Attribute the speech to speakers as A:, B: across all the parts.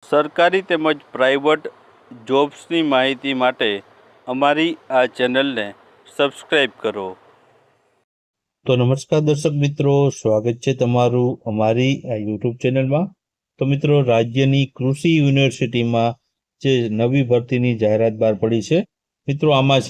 A: સરકારી તેમજ પ્રાઇવેટ જોબ્સની માહિતી માટે અમારી આ ચેનલને સબસ્ક્રાઈબ કરો.
B: તો નમસ્કાર દર્શક મિત્રો, સ્વાગત છે તમારું અમારી આ યુટ્યુબ ચેનલમાં. તો મિત્રો, રાજ્યની કૃષિ યુનિવર્સિટીમાં જે નવી ભરતીની જાહેરાત બહાર પડી છે મિત્રો, આમાં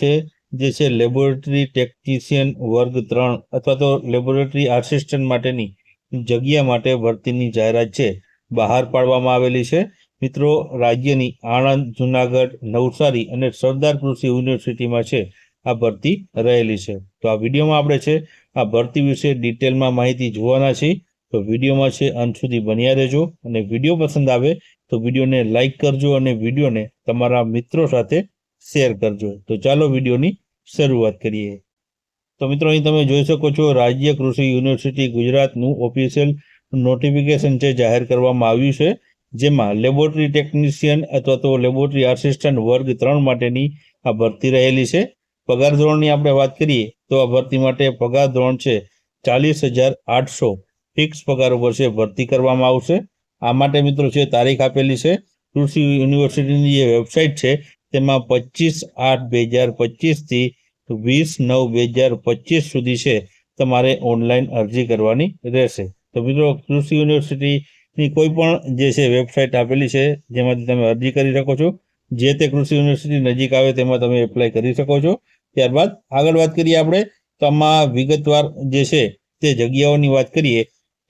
B: છે લેબોરેટરી ટેકનિશિયન વર્ગ 3 અથવા તો લેબોરેટરી આસિસ્ટન્ટ માટેની જગ્યા માટે ભરતીની જાહેરાત છે બહાર પાડવામાં આવેલી છે. મિત્રો, રાજ્યની આણંદ, જુનાગઢ, નવસારી અને સરદાર કૃષિ યુનિવર્સિટીમાં છે આ ભરતી રહેલી છે. તો આ વિડીયોમાં આપણે આ ભરતી વિશે ડિટેલમાં માહિતી જોવાના છે. તો વિડીયોમાં અંત સુધી બન્યા રહેજો અને વિડીયો પસંદ આવે તો વિડીયોને લાઈક કરજો અને વિડીયોને તમારા મિત્રો સાથે શેર કરજો. તો ચાલો વિડીયોની શરૂઆત કરીએ. તો મિત્રો, અહીં તમે જોઈ શકો છો, રાજ્ય કૃષિ યુનિવર્સિટી ગુજરાતનું ઓફિશિયલ નોટિફિકેશન જાહેર કરવામાં આવ્યું છે, જેમાં લેબોરેટરી ટેકનિશિયન અથવા તો લેબોરેટરી આસિસ્ટન્ટ વર્ગ 3 માટેની આ ભરતી રહેલી છે. પગાર ધોરણની આપણે વાત કરીએ તો આ ભરતી માટે પગાર ધોરણ 40,800 ફિક્સ પગાર ઉપર ભરતી કરવામાં આવશે. આ માટે મિત્રો તારીખ આપેલી છે. કૃષિ યુનિવર્સિટીની જે વેબસાઇટ છે તેમાં 25/8/2025 થી 20/9/2025 સુધી તમારે ઓનલાઈન અરજી કરવાની રહેશે. તો મિત્રો, કૃષિ યુનિવર્સિટીની કોઈ પણ વેબસાઇટ આપેલી છે જેમાંથી તમે અરજી કરી શકો છો. જે તે કૃષિ યુનિવર્સિટી નજીક આવે તેમાં તમે એપ્લાય કરી શકો છો. ત્યારબાદ આગળ વાત કરીએ આપણે, તો આમાં વિગતવાર તે જગ્યાઓની વાત કરીએ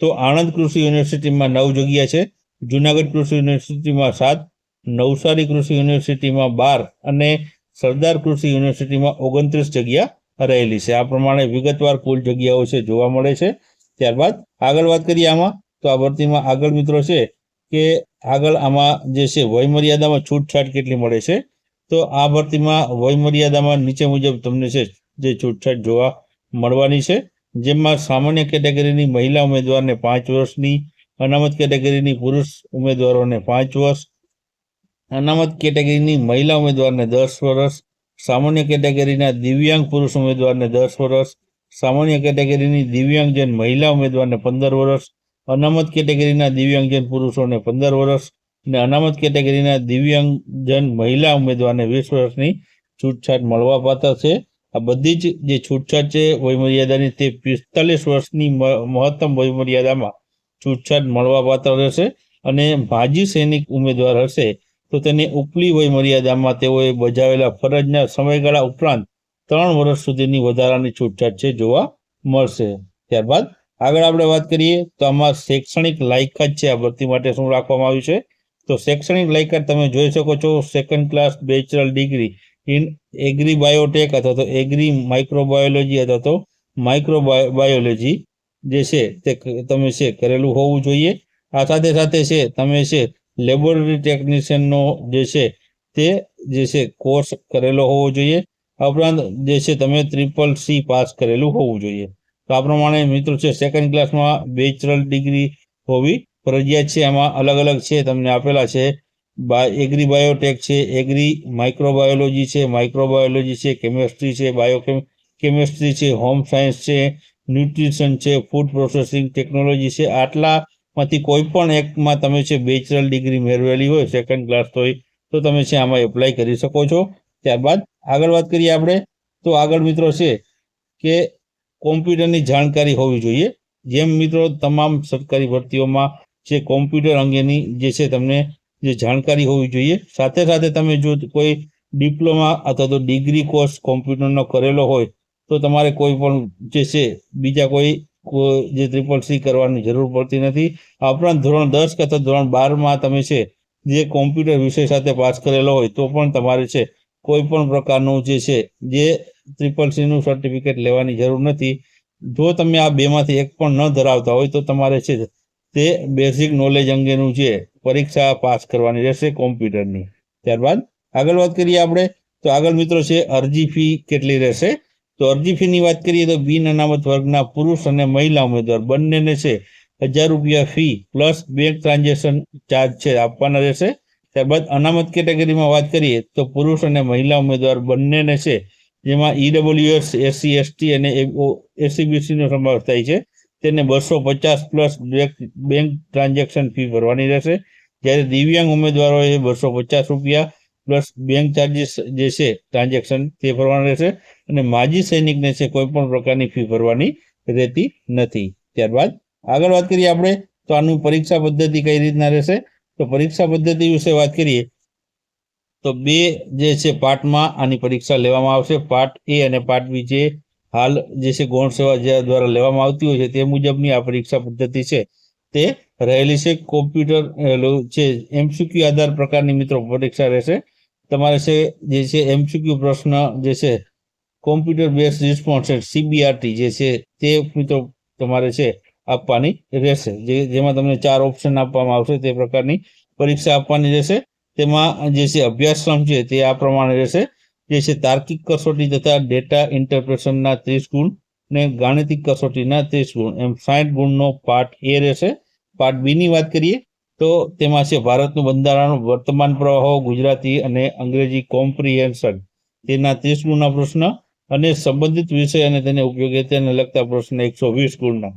B: તો આણંદ કૃષિ યુનિવર્સિટીમાં 9 જગ્યા છે, જુનાગઢ કૃષિ યુનિવર્સિટીમાં 7, નવસારી કૃષિ યુનિવર્સિટીમાં 12 અને સરદાર કૃષિ યુનિવર્સિટીમાં 29 જગ્યા રહેલી છે. આ પ્રમાણે વિગતવાર કુલ જગ્યાઓ જોવા મળે છે. ત્યારબાદ આગળ વાત કરીએ આમાં, તો આ ભરતીમાં આગળ મિત્રો કે આગળ આમાં વયમર્યાદામાં છૂટછાટ કેટલી મળે છે. તો આ ભરતીમાં વયમર્યાદામાં નીચે મુજબ તમને છૂટછાટ જોવા મળવાની છે, જેમાં સામાન્ય કેટેગરીની મહિલા ઉમેદવારને 5 વર્ષની, અનામત કેટેગરીની પુરુષ ઉમેદવારોને 5 વર્ષ, અનામત કેટેગરીની મહિલા ઉમેદવારને 10 વર્ષ, સામાન્ય કેટેગરીના દિવ્યાંગ પુરુષ ઉમેદવારને 10 વર્ષ, સામાન્ય કેટેગરીની દિવ્યાંગજન મહિલા ઉમેદવારને 15 વર્ષ, અનામત કેટેગરીના દિવ્યાંગજન પુરુષોને 15 વર્ષ અને અનામત કેટેગરીના દિવ્યાંગજન મહિલા ઉમેદવારને 20 વર્ષની છૂટછાટ મળવાપાત્ર છે. આ બધી જ છૂટછાટ છે વયમર્યાદાની, તે 45 વર્ષની મહત્તમ વયમર્યાદામાં છૂટછાટ મળવાપાત્ર રહેશે. અને માજી સૈનિક ઉમેદવાર હશે તો તેને ઉપલી વયમર્યાદામાં તેઓએ બજાવેલા ફરજના સમયગાળા ઉપરાંત 3 વર્ષ સુધીની વધારાની છૂટછાટ જોવા મળશે. ત્યારબાદ આગળ આપણે વાત કરીએ તો આમાં શૈક્ષણિક લાયકાત આ ભરતી માટે શું રાખવામાં આવ્યું છે. તો શૈક્ષણિક લાયકાત તમે જોઈ શકો છો, 2nd class bachelor degree in agri biotech અથવા તો એગ્રી માઇક્રોબાયોલોજી અથવા તો માઇક્રોબાયોલોજી તે તમે કરેલું હોવું જોઈએ. આ સાથે સાથે તમે લેબોરેટરી ટેકનિશિયનનો તે કોર્સ કરેલો હોવો જોઈએ. આ ઉપરાંત તમે CCC પાસ કરેલું હોવું જોઈએ. તો આ પ્રમાણે મિત્રો 2nd ક્લાસમાં બેચલર ડિગ્રી હોવી ફરજિયાત છે. આમાં અલગ અલગ તમને આપેલા છે. એગ્રી બાયોટેક છે, એગ્રી માઇક્રોબાયોલોજી છે, માઇક્રોબાયોલોજી છે, કેમેસ્ટ્રી છે, બાયોકેમિસ્ટ્રી છે, હોમ સાયન્સ છે, ન્યુટ્રિશન છે, ફૂડ પ્રોસેસિંગ ટેકનોલોજી છે. આટલામાંથી કોઈ પણ એકમાં તમે બેચલર ડિગ્રી મેળવેલી હોય 2nd ક્લાસ તો તમે આમાં એપ્લાય કરી શકો છો. ત્યારબાદ આગળ વાત કરીએ આપણે, તો આગળ મિત્રો કે કોમ્પ્યુટરની જાણકારી હોવી જોઈએ. જેમ મિત્રો તમામ સરકારી ભરતીઓમાં કોમ્પ્યુટર અંગેની તમને જાણકારી હોવી જોઈએ. સાથે સાથે તમે જો કોઈ ડિપ્લોમા અથવા તો ડિગ્રી કોર્સ કોમ્પ્યુટરનો કરેલો હોય તો તમારે કોઈ પણ બીજા કોઈ CCC કરવાની જરૂર પડતી નથી. આ ઉપરાંત ધોરણ 10 અથવા ધોરણ 12માં તમે કોમ્પ્યુટર વિષય સાથે પાસ કરેલો હોય તો પણ તમારે કોઈ પણ પ્રકારનું CCCનું સર્ટિફિકેટ લેવાની જરૂર નથી. જો તમે આ બેમાંથી એક પણ ન ધરાવતા હોય તો તમારે તે બેઝિક નોલેજ અંગેનું પરીક્ષા પાસ કરવાની રહેશે કોમ્પ્યુટરની. ત્યારબાદ આગળ વાત કરીએ આપણે, તો આગળ મિત્રો અરજી ફી કેટલી રહેશે. તો અરજી ફીની વાત કરીએ તો બિન અનામત વર્ગના પુરુષ અને મહિલા ઉમેદવાર બંનેને 1,000 રૂપિયા fee plus bank transaction charge આપવાના રહેશે. ત્યારબાદ અનામત કેટેગરીમાં વાત કરીએ તો પુરુષ અને મહિલા ઉમેદવાર બંનેને જેમાં EWS, SC, ST અને SCBCનો સમાવેશ થાય છે તેને 250 પ્લસ બેંક ટ્રાન્ઝેક્શન ફી ભરવાની રહેશે. જ્યારે દિવ્યાંગ ઉમેદવારોએ 250 રૂપિયા પ્લસ બેંક ચાર્જીસ જે છે ટ્રાન્ઝેક્શન તે ભરવાના રહેશે અને માજી સૈનિકને છે કોઈ પણ પ્રકારની ફી ભરવાની રહેતી નથી. ત્યારબાદ આગળ વાત કરીએ આપણે તો આનું પરીક્ષા પદ્ધતિ કઈ રીતના રહેશે. તો પરીક્ષા પદ્ધતિ વિશે વાત કરીએ તો 2 જે છે પાર્ટમાં આની પરીક્ષા લેવામાં આવશે. પાર્ટ એ અને પાર્ટ બી જે હાલ જે છે ગૌણ સેવા દ્વારા લેવામાં આવતી હોય છે તે મુજબની આ પરીક્ષા પદ્ધતિ છે તે રહેલી છે. કોમ્પ્યુટર છે એમસીક્યુ આધાર પ્રકારની મિત્રો પરીક્ષા રહેશે. તમારે છે જે છે એમસીક્યુ પ્રશ્ન જે છે કોમ્પ્યુટર બેઝ રિસ્પોન્સ CBRT જે છે તે મિત્રો તમારે છે આપવાની રહેશે. જેમાં તમને 4 ઓપ્શન આપવામાં આવશે તે પ્રકારની પરીક્ષા આપવાની રહેશે. તેમાં જે છે અભ્યાસક્રમ છે તે આ પ્રમાણે રહેશે. જે છે તાર્કિક કસોટી તથા ડેટા ઇન્ટરપ્રેશનના 30 ગુણ ને ગાણિતિક કસોટીના 30 ગુણ એમ 60 ગુણનો પાર્ટ એ રહેશે. પાર્ટ બી ની વાત કરીએ તો તેમાં છે ભારતનું બંધારણ, વર્તમાન પ્રવાહો, ગુજરાતી અને અંગ્રેજી કોમ્પ્રિહેન્શન તેના 30 ગુણના પ્રશ્ન અને સંબંધિત વિષય અને તેને ઉપયોગિતાને લગતા પ્રશ્ન 120 ગુણના.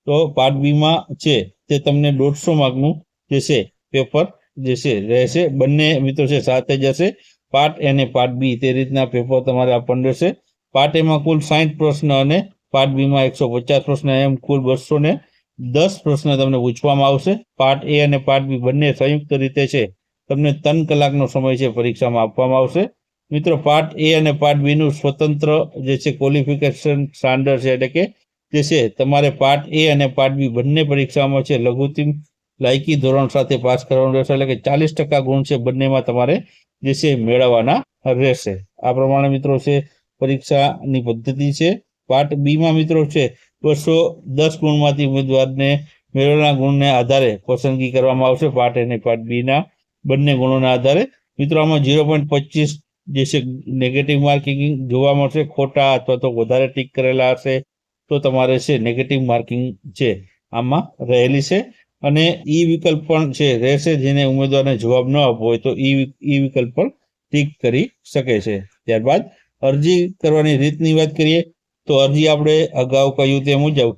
B: તો પાર્ટ બીમાં છે તે તમને 150 માર્કનું જે છે પેપર જે છે રહેશે. બંને મિત્રો છે સાથે જ હશે. પાર્ટ એ અને પાર્ટ બી તે રીતના પેપર તમારે આપવાનું રહેશે. પાર્ટ એમાં કુલ 60 પ્રશ્ન અને પાર્ટ બીમાં 150 પ્રશ્ન એમ કુલ 210 પ્રશ્ન તમને પૂછવામાં આવશે. પાર્ટ એ અને પાર્ટ બી બંને સંયુક્ત રીતે છે તમને 3 કલાકનો સમય છે પરીક્ષામાં આપવામાં આવશે. મિત્રો પાર્ટ એ અને પાર્ટ બી નું સ્વતંત્ર જે છે ક્વોલિફિકેશન સ્ટાન્ડર્ડ છે એટલે કે જે છે તમારે પાર્ટ એ અને પાર્ટ બી બંને પરીક્ષામાં છે લઘુત્તમ લાયકી ધોરણ સાથે પાસ કરવાનું રહેશે. એટલે કે 40% ગુણ છે બંનેમાં તમારે જે છે મેળવવાના રહેશે. આ પ્રમાણે મિત્રો છે પરીક્ષાની પદ્ધતિ છે. પાર્ટ બીમાં મિત્રો છે 210 ગુણમાંથી ઉમેદવારને મેળવેલા ગુણને આધારે પસંદગી કરવામાં આવશે. પાર્ટ એ અને પાર્ટ બીના બંને ગુણોના આધારે મિત્રો આમાં 0.25 જે છે નેગેટિવ માર્કિંગ જોવા મળશે. ખોટા અથવા તો વધારે ટીક કરેલા હશે તો તમારે છે નેગેટિવ માર્કિંગ છે આમાં રહેલી છે. અને ઈ વિકલ્પ પણ છે રહેશે. જેને ઉમેદવારને જવાબ ન આપવો હોય તો ઈ વિકલ્પ પણ ટીક કરી શકે છે. ત્યારબાદ અરજી કરવાની રીતની વાત કરીએ તો અરજી આપણે અગાઉ કહ્યું તે મુજબ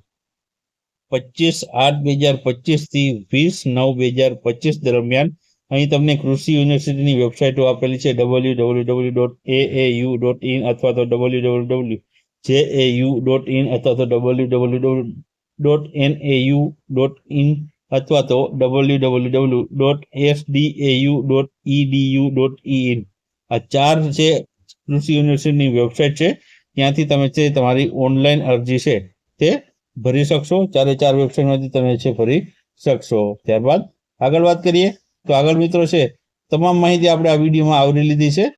B: 25/8/2025 થી 20/9/2025 દરમિયાન અહીં તમને કૃષિ યુનિવર્સિટીની વેબસાઇટો આપેલી છે www.aau.in અથવા તો www.jau.in અથવા તો www.nau.in અથવા તો www.sdau.edu.in આ 4 છે કૃષિ યુનિવર્સિટીની વેબસાઇટ છે. ત્યાંથી તમે છે તમારી ઓનલાઈન અરજી છે તે ભરી શકશો. 4 વેબસાઇટમાંથી તમે છે ભરી શકશો. ત્યારબાદ આગળ વાત કરીએ તો આગળ મિત્રો છે તમામ માહિતી આપણે આ વિડીયોમાં આવરી લીધી છે.